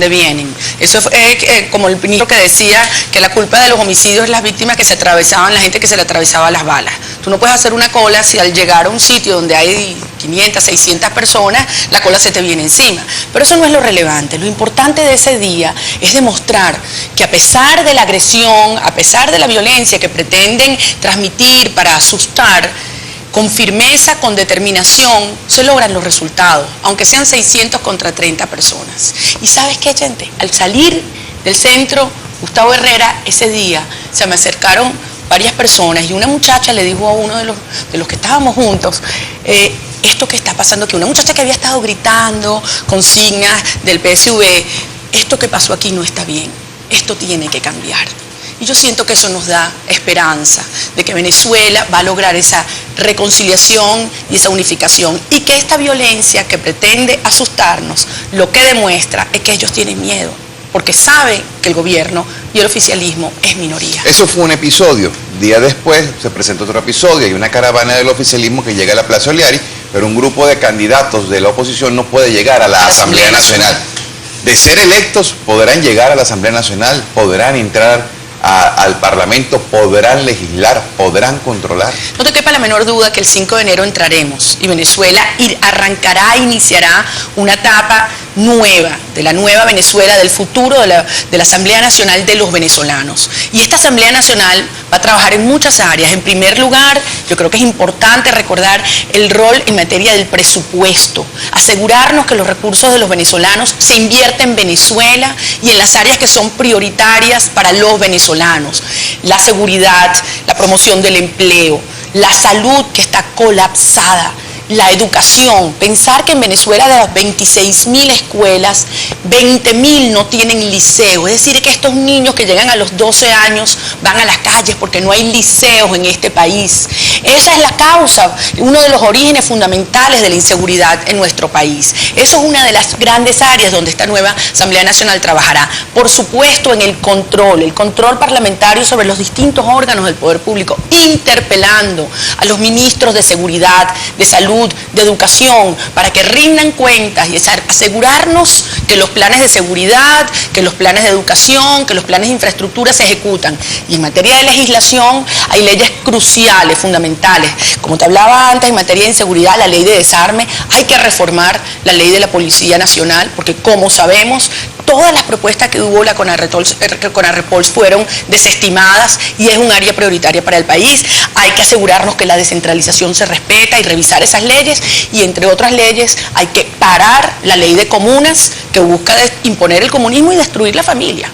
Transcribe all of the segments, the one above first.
vienen. Eso es como el ministro que decía que la culpa de los homicidios es las víctimas que se atravesaban, la gente que se le atravesaba las balas. Tú no puedes hacer una cola si al llegar a un sitio donde hay 500, 600 personas, la cola se te viene encima. Pero eso no es lo relevante. Lo importante de ese día es demostrar que a pesar de la agresión, a pesar de la violencia que pretenden transmitir para asustar, con firmeza, con determinación, se logran los resultados, aunque sean 600 contra 30 personas. ¿Y sabes qué, gente? Al salir del centro Gustavo Herrera, ese día se me acercaron varias personas y una muchacha le dijo a uno de los que estábamos juntos, esto que está pasando aquí, una muchacha que había estado gritando consignas del PSV, esto que pasó aquí no está bien, esto tiene que cambiar. Y yo siento que eso nos da esperanza de que Venezuela va a lograr esa reconciliación y esa unificación, y que esta violencia que pretende asustarnos, lo que demuestra es que ellos tienen miedo, porque saben que el gobierno y el oficialismo es minoría. Eso fue un episodio. Día después se presenta otro episodio, hay una caravana del oficialismo que llega a la Plaza Oliari, pero un grupo de candidatos de la oposición no puede llegar a la Asamblea Nacional. De ser electos, podrán llegar a la Asamblea Nacional, podrán entrar al Parlamento, podrán legislar, podrán controlar. No te quepa la menor duda que el 5 de enero entraremos y Venezuela iniciará una etapa nueva, de la nueva Venezuela, del futuro de la Asamblea Nacional de los venezolanos. Y esta Asamblea Nacional va a trabajar en muchas áreas. En primer lugar, yo creo que es importante recordar el rol en materia del presupuesto, asegurarnos que los recursos de los venezolanos se invierten en Venezuela y en las áreas que son prioritarias para los venezolanos. La seguridad, la promoción del empleo, la salud que está colapsada, la educación. Pensar que en Venezuela de las 26.000 escuelas, 20.000 no tienen liceo. Es decir, que estos niños que llegan a los 12 años van a las calles porque no hay liceos en este país. Esa es la causa, uno de los orígenes fundamentales de la inseguridad en nuestro país. Eso es una de las grandes áreas donde esta nueva Asamblea Nacional trabajará. Por supuesto, en el control parlamentario sobre los distintos órganos del poder público, interpelando a los ministros de seguridad, de salud, de educación, para que rindan cuentas y asegurarnos que los planes de seguridad, que los planes de educación, que los planes de infraestructura se ejecutan. Y en materia de legislación hay leyes cruciales, fundamentales. Como te hablaba antes, en materia de inseguridad, la ley de desarme, hay que reformar la ley de la Policía Nacional, porque como sabemos, todas las propuestas que hubo la CONARREPOL fueron desestimadas y es un área prioritaria para el país. Hay que asegurarnos que la descentralización se respeta y revisar esas leyes, y entre otras leyes hay que parar la ley de comunas que busca imponer el comunismo y destruir la familia.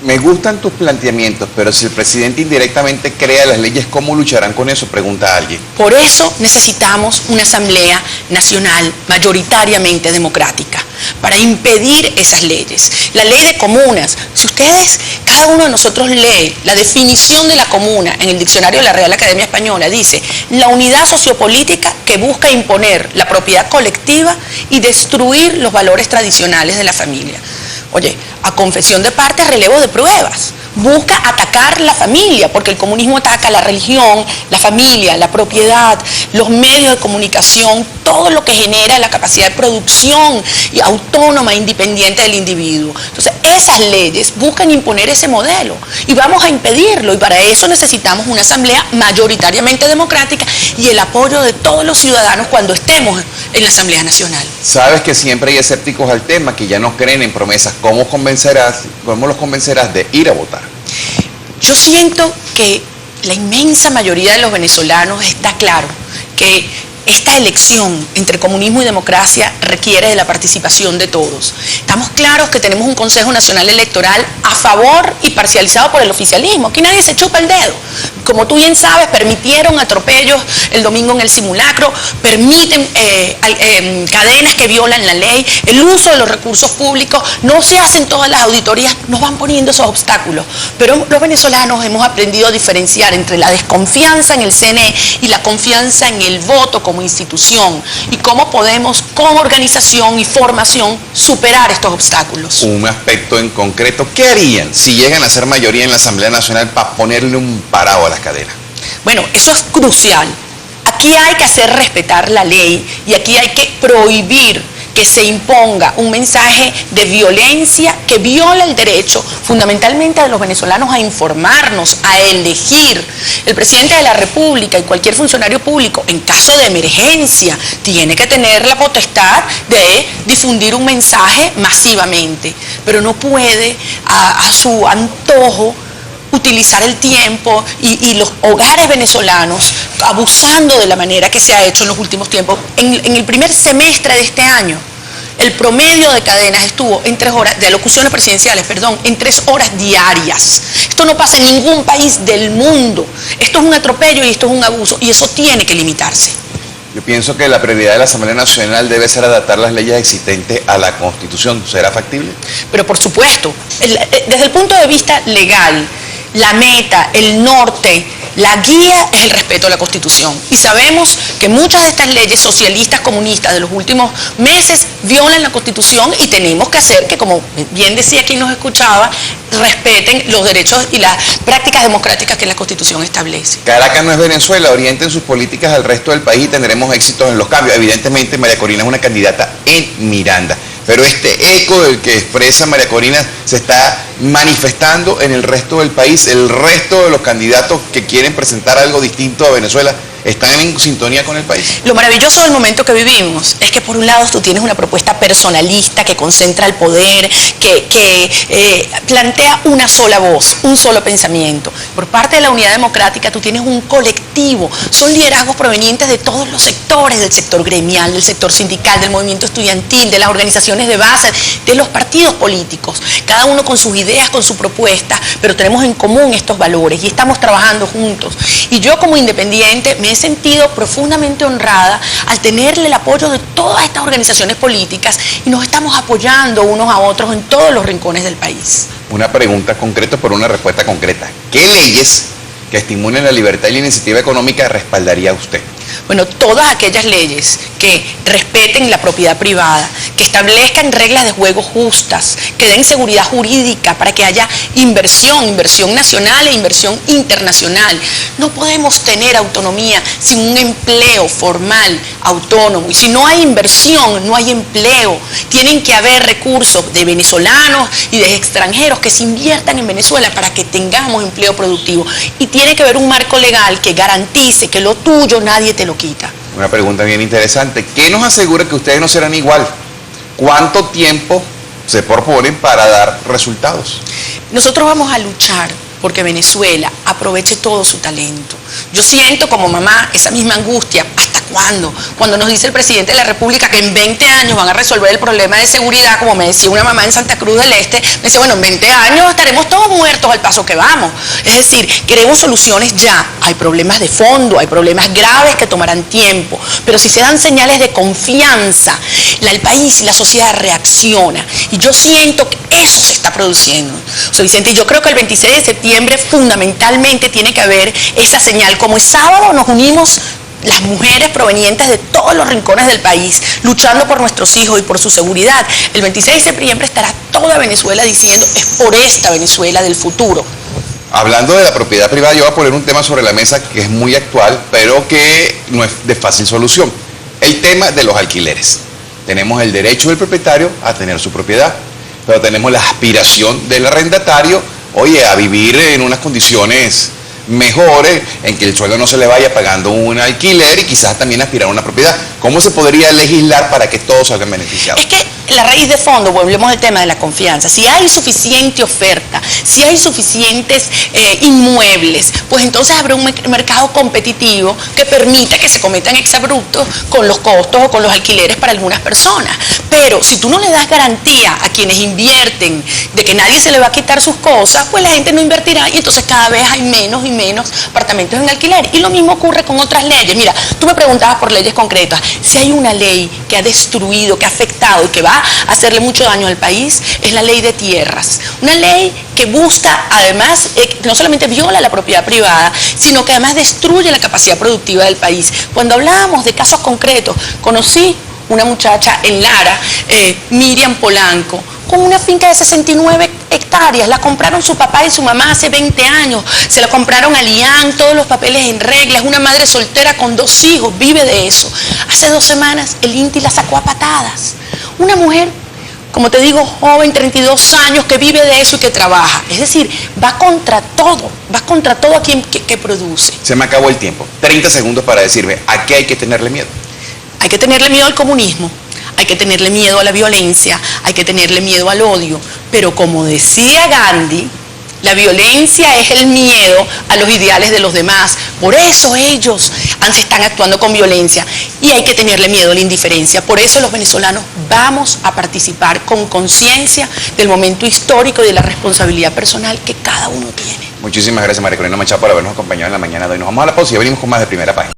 Me gustan tus planteamientos, pero si el presidente indirectamente crea las leyes, ¿cómo lucharán con eso? Pregunta alguien. Por eso necesitamos una Asamblea Nacional mayoritariamente democrática, para impedir esas leyes. La ley de comunas, si ustedes, cada uno de nosotros lee la definición de la comuna en el diccionario de la Real Academia Española, dice: la unidad sociopolítica que busca imponer la propiedad colectiva y destruir los valores tradicionales de la familia. Oye, a confesión de parte, relevo de pruebas. Busca atacar la familia, porque el comunismo ataca la religión, la familia, la propiedad, los medios de comunicación, todo lo que genera la capacidad de producción y autónoma, independiente del individuo. Entonces, esas leyes buscan imponer ese modelo y vamos a impedirlo, y para eso necesitamos una asamblea mayoritariamente democrática y el apoyo de todos los ciudadanos cuando estemos en la Asamblea Nacional. Sabes que siempre hay escépticos al tema, que ya no creen en promesas. ¿Cómo los convencerás de ir a votar? Yo siento que la inmensa mayoría de los venezolanos está claro que esta elección entre comunismo y democracia requiere de la participación de todos. Estamos claros que tenemos un Consejo Nacional Electoral a favor y parcializado por el oficialismo. Aquí nadie se chupa el dedo. Como tú bien sabes, permitieron atropellos el domingo en el simulacro, permiten cadenas que violan la ley, el uso de los recursos públicos, no se hacen todas las auditorías, nos van poniendo esos obstáculos. Pero los venezolanos hemos aprendido a diferenciar entre la desconfianza en el CNE y la confianza en el voto como institución, y cómo podemos, con organización y formación, superar estos obstáculos. Un aspecto en concreto, ¿qué harían si llegan a ser mayoría en la Asamblea Nacional para ponerle un parado a las cadenas? Bueno, eso es crucial. Aquí hay que hacer respetar la ley y aquí hay que prohibir que se imponga un mensaje de violencia que viola el derecho fundamentalmente de los venezolanos a informarnos, a elegir. El presidente de la República y cualquier funcionario público, en caso de emergencia, tiene que tener la potestad de difundir un mensaje masivamente, pero no puede a su antojo utilizar el tiempo y los hogares venezolanos abusando de la manera que se ha hecho en los últimos tiempos. En el primer semestre de este año, el promedio de cadenas estuvo en 3 horas, de alocuciones presidenciales, perdón, en 3 horas diarias. Esto no pasa en ningún país del mundo. Esto es un atropello y esto es un abuso, y eso tiene que limitarse. Yo pienso que la prioridad de la Asamblea Nacional debe ser adaptar las leyes existentes a la Constitución. ¿Será factible? Pero por supuesto, desde el punto de vista legal, la meta, el norte, la guía es el respeto a la Constitución. Y sabemos que muchas de estas leyes socialistas, comunistas de los últimos meses violan la Constitución y tenemos que hacer que, como bien decía quien nos escuchaba, respeten los derechos y las prácticas democráticas que la Constitución establece. Caracas no es Venezuela, orienten sus políticas al resto del país y tendremos éxitos en los cambios. Evidentemente María Corina es una candidata en Miranda, pero este eco del que expresa María Corina se está manifestando en el resto del país. El resto de los candidatos que quieren presentar algo distinto a Venezuela están en sintonía con el país. Lo maravilloso del momento que vivimos es que por un lado tú tienes una propuesta personalista que concentra el poder, que plantea una sola voz, un solo pensamiento. Por parte de la Unidad Democrática tú tienes un colectivo, son liderazgos provenientes de todos los sectores, del sector gremial, del sector sindical, del movimiento estudiantil, de las organizaciones de base, de los partidos políticos, cada uno con sus ideas, con su propuesta, pero tenemos en común estos valores y estamos trabajando juntos. Y yo como independiente me he sentido profundamente honrada al tenerle el apoyo de todas estas organizaciones políticas y nos estamos apoyando unos a otros en todos los rincones del país. Una pregunta concreta por una respuesta concreta. ¿Qué leyes que estimulen la libertad y la iniciativa económica respaldaría usted? Bueno, todas aquellas leyes que respeten la propiedad privada, que establezcan reglas de juego justas, que den seguridad jurídica para que haya inversión nacional e inversión internacional. No podemos tener autonomía sin un empleo formal, autónomo. Y si no hay inversión, no hay empleo. Tienen que haber recursos de venezolanos y de extranjeros que se inviertan en Venezuela para que tengamos empleo productivo. Y tiene que haber un marco legal que garantice que lo tuyo nadie te lo quita. Una pregunta bien interesante. ¿Qué nos asegura que ustedes no serán igual? ¿Cuánto tiempo se proponen para dar resultados? Nosotros vamos a luchar porque Venezuela aproveche todo su talento. Yo siento como mamá esa misma angustia. ¿Hasta cuándo? Cuando nos dice el presidente de la República que en 20 años van a resolver el problema de seguridad, como me decía una mamá en Santa Cruz del Este, me dice, bueno, en 20 años estaremos todos muertos al paso que vamos. Es decir, queremos soluciones ya. Hay problemas de fondo, hay problemas graves que tomarán tiempo, pero si se dan señales de confianza, el país y la sociedad reacciona. Y yo siento que eso se está produciendo. O sea, Vicente, yo creo que el 26 de septiembre fundamentalmente tiene que haber esa señal. Como es sábado, nos unimos las mujeres provenientes de todos los rincones del país, luchando por nuestros hijos y por su seguridad. El 26 de septiembre estará toda Venezuela diciendo, es por esta Venezuela del futuro. Hablando de la propiedad privada, yo voy a poner un tema sobre la mesa que es muy actual, pero que no es de fácil solución. El tema de los alquileres. Tenemos el derecho del propietario a tener su propiedad, pero tenemos la aspiración del arrendatario, oye, a vivir en unas condiciones mejores, en que el sueldo no se le vaya pagando un alquiler y quizás también aspirar a una propiedad. ¿Cómo se podría legislar para que todos salgan beneficiados? Es que la raíz de fondo, volvemos al tema de la confianza. Si hay suficiente oferta, si hay suficientes inmuebles, pues entonces habrá un mercado competitivo que permita que se cometan exabruptos con los costos o con los alquileres para algunas personas. Pero si tú no le das garantía a quienes invierten de que nadie se le va a quitar sus cosas, pues la gente no invertirá y entonces cada vez hay menos y menos apartamentos en alquiler. Y lo mismo ocurre con otras leyes. Mira, tú me preguntabas por leyes concretas. Si hay una ley que ha destruido, que ha afectado y que va a hacerle mucho daño al país, es la ley de tierras. Una ley que busca, además, no solamente viola la propiedad privada, sino que además destruye la capacidad productiva del país. Cuando hablábamos de casos concretos, conocí una muchacha en Lara, Miriam Polanco, con una finca de 69 hectáreas, la compraron su papá y su mamá hace 20 años, se la compraron a Lian, todos los papeles en regla, es una madre soltera con 2 hijos, vive de eso. Hace 2 semanas el INTI la sacó a patadas. una mujer, como te digo, joven, 32 años, que vive de eso y que trabaja. Es decir, va contra todo a quien que produce. Se me acabó el tiempo. 30 segundos para decirme, ¿a qué hay que tenerle miedo? Hay que tenerle miedo al comunismo, hay que tenerle miedo a la violencia, hay que tenerle miedo al odio. Pero como decía Gandhi, la violencia es el miedo a los ideales de los demás. Por eso ellos están actuando con violencia. Y hay que tenerle miedo a la indiferencia. Por eso los venezolanos vamos a participar con conciencia del momento histórico y de la responsabilidad personal que cada uno tiene. Muchísimas gracias, María Corina Machado, por habernos acompañado en la mañana de hoy. Nos vamos a la pausa y venimos con más de Primera Página.